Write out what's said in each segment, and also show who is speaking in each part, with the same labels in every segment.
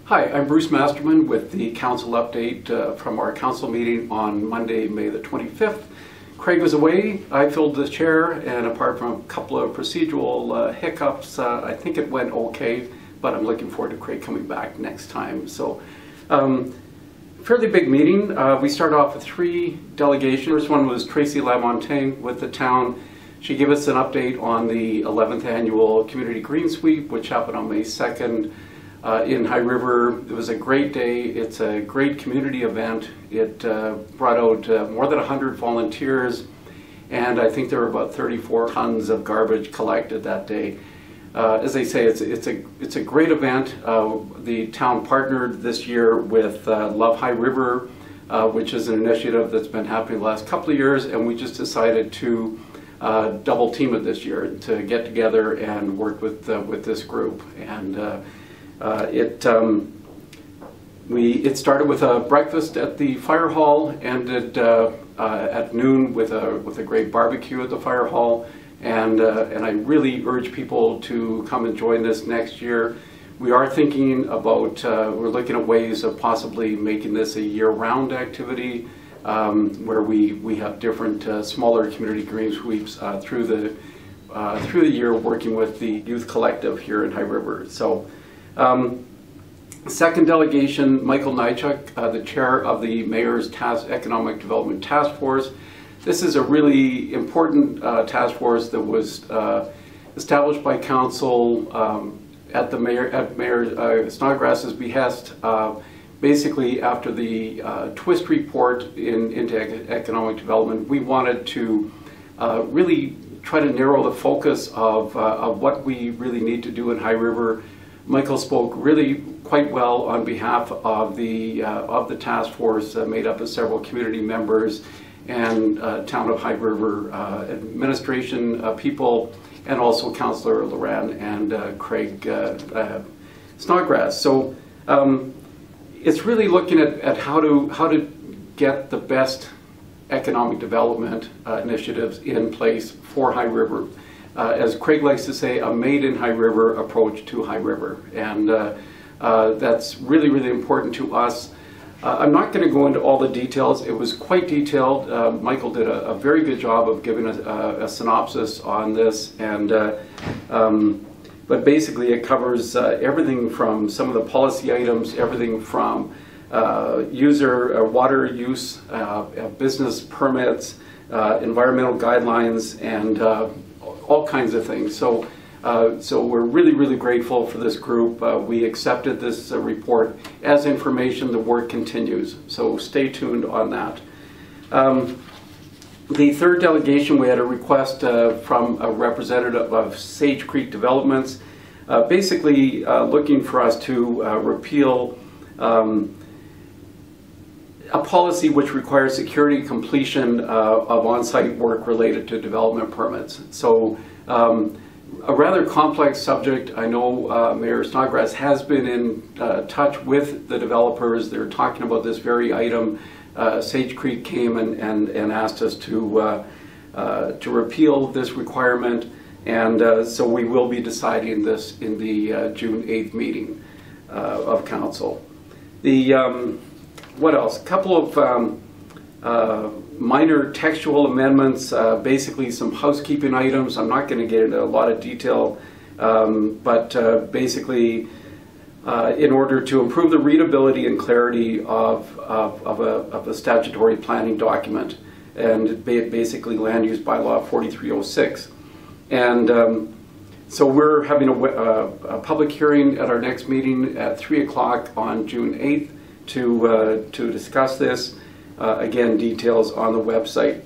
Speaker 1: Hi, I'm Bruce Masterman with the council update from our council meeting on Monday, May the 25th. Craig was away, I filled the chair, and apart from a couple of procedural hiccups, I think it went okay, but I'm looking forward to Craig coming back next time. So, fairly big meeting. We started off with 3 delegations. First one was Tracy Lamontagne with the town. She gave us an update on the 11th annual Community Green Sweep, which happened on May 2nd. In High River. It was a great day. It's a great community event. It brought out more than 100 volunteers, and I think there were about 34 tons of garbage collected that day. As I say, it's a great event. The town partnered this year with Love High River, which is an initiative that's been happening the last couple of years, and we just decided to double team it this year to get together and work with this group. And it started with a breakfast at the fire hall, ended at noon with a great barbecue at the fire hall, and I really urge people to come and join this next year. We are thinking about we're looking at ways of possibly making this a year-round activity, where we have different smaller community green sweeps through the year, working with the youth collective here in High River. So. Second delegation, Michael Nychuk, the chair of the Mayor's Economic Development Task Force. This is a really important task force that was established by council at Mayor Snodgrass's behest, basically after the twist report into economic development. We wanted to really try to narrow the focus of what we really need to do in High River. Michael spoke really quite well on behalf of the task force, made up of several community members and Town of High River administration people, and also Councillor Loran and Craig Snodgrass. So it's really looking at how to get the best economic development initiatives in place for High River. As Craig likes to say, a made in High River approach to High River, and that's really, really important to us. I'm not going to go into all the details. It was quite detailed. Michael did a very good job of giving a synopsis on this, and but basically it covers everything from some of the policy items, everything from water use, business permits, environmental guidelines, and all kinds of things. So we're really, really grateful for this group. We accepted this report as information. The work continues, so stay tuned on that. The third delegation, we had a request from a representative of Sage Creek Developments, basically looking for us to repeal a policy which requires security completion of on-site work related to development permits. So a rather complex subject. I know Mayor Snodgrass has been in touch with the developers. They're talking about this very item. Sage Creek came and asked us to repeal this requirement, and so we will be deciding this in the June 8th meeting of council. What else? A couple of minor textual amendments, basically some housekeeping items. I'm not going to get into a lot of detail, but basically in order to improve the readability and clarity of a statutory planning document, and basically Land Use Bylaw 4306. And so we're having a public hearing at our next meeting at 3 o'clock on June 8th. To discuss this. Again, details on the website.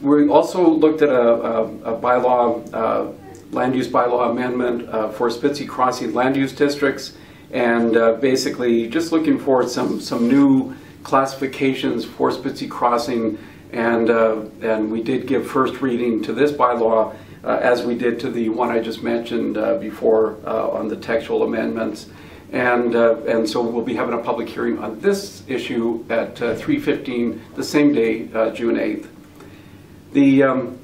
Speaker 1: We also looked at a bylaw, land use bylaw amendment for Spitzee crossing land use districts, and basically just looking for some new classifications for Spitzee crossing, and we did give first reading to this bylaw as we did to the one I just mentioned before on the textual amendments. And so we'll be having a public hearing on this issue at 3:15 the same day, June 8th. The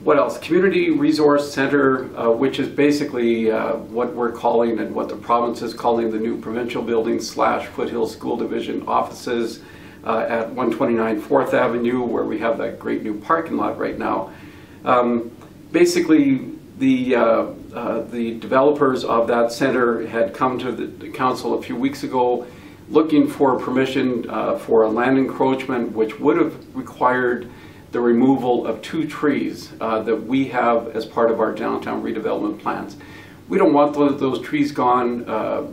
Speaker 1: What else? Community Resource Center, which is basically what we're calling and what the province is calling the new provincial building / Foothills School Division offices at 129 4th Avenue, where we have that great new parking lot right now. Basically, the developers of that center had come to the council a few weeks ago looking for permission for a land encroachment, which would have required the removal of 2 trees that we have as part of our downtown redevelopment plans. We don't want those trees gone.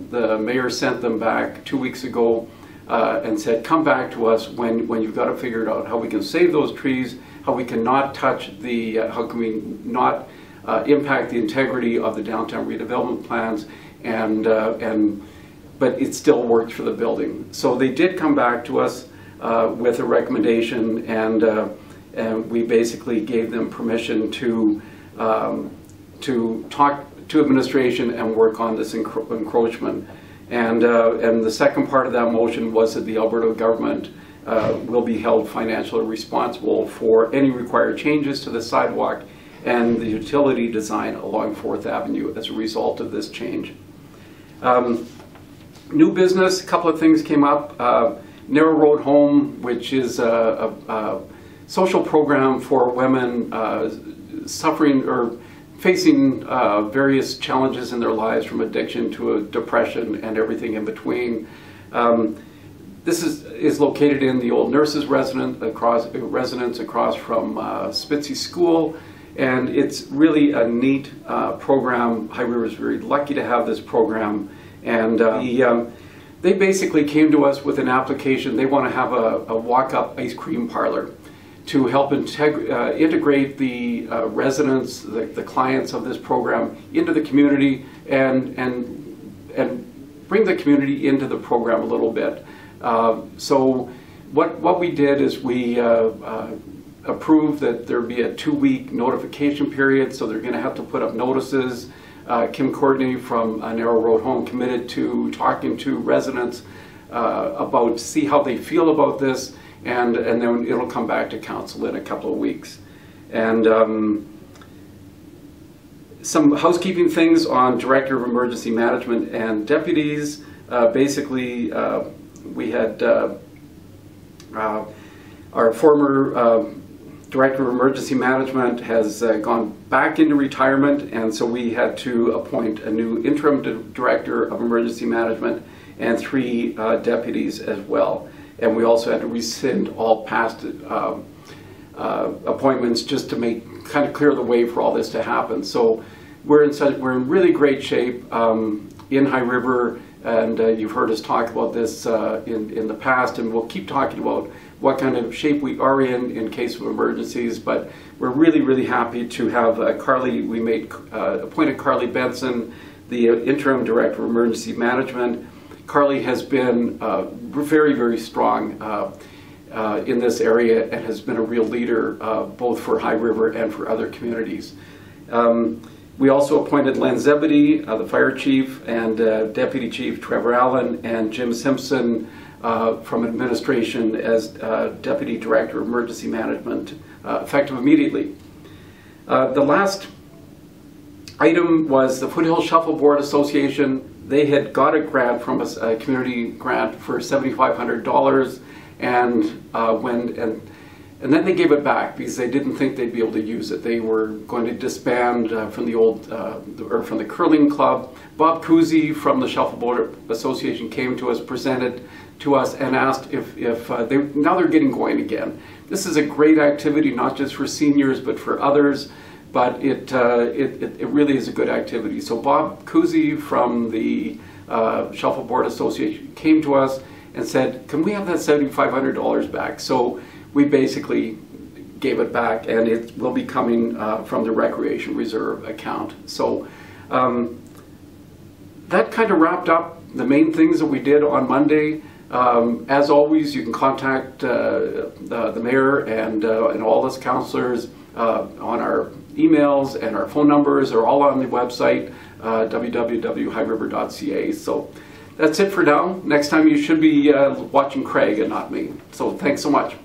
Speaker 1: The mayor sent them back 2 weeks ago and said, come back to us when you've got to figure it out how we can save those trees, how we can not touch the, how can we not impact the integrity of the downtown redevelopment plans, but it still works for the building. So they did come back to us with a recommendation, and we basically gave them permission to talk to administration and work on this encroachment. And the second part of that motion was that the Alberta government will be held financially responsible for any required changes to the sidewalk and the utility design along 4th Avenue as a result of this change. New business, a couple of things came up. Narrow Road Home, which is a social program for women suffering or facing various challenges in their lives, from addiction to depression and everything in between. This is located in the old nurses' residence across from Spitzee School, and it's really a neat program. High River is very lucky to have this program, and they basically came to us with an application. They want to have a walk-up ice cream parlor to help integrate the residents, the clients of this program into the community, and bring the community into the program a little bit. So what we did is we approved that there be a 2-week notification period, so they're going to have to put up notices. Kim Courtney from Narrow Road Home committed to talking to residents about see how they feel about this, and then it'll come back to council in a couple of weeks. And some housekeeping things on Director of Emergency Management and deputies. Basically, we had our former Director of Emergency Management has gone back into retirement, and so we had to appoint a new interim Director of Emergency Management and 3 deputies as well. And we also had to rescind all past appointments just to kind of clear the way for all this to happen. So we're in really great shape in High River, and you've heard us talk about this in the past, and we'll keep talking about what kind of shape we are in case of emergencies. But we're really happy to have we appointed Carly Benson, the interim Director of Emergency Management. Carly has been very strong in this area and has been a real leader both for High River and for other communities. We also appointed Len Zebedee, the fire chief, and Deputy Chief Trevor Allen, and Jim Simpson from administration as Deputy Director of Emergency Management, effective immediately. The last item was the Foothills Shuffleboard Association. They had got a grant from us, a community grant for $7,500, and then they gave it back because they didn't think they'd be able to use it. They were going to disband from the old from the curling club. Bob Cousy from the Shuffleboard Association came to us, presented to us, and asked if now they're getting going again. This is a great activity, not just for seniors but for others. But it really is a good activity. So Bob Cousy from the Shuffleboard Association came to us and said, can we have that $7,500 back? So we basically gave it back, and it will be coming from the Recreation Reserve account. So that kind of wrapped up the main things that we did on Monday. As always, you can contact the mayor and all us councillors on our emails, and our phone numbers are all on the website, www.highriver.ca. So that's it for now. Next time you should be watching Craig and not me. So thanks so much.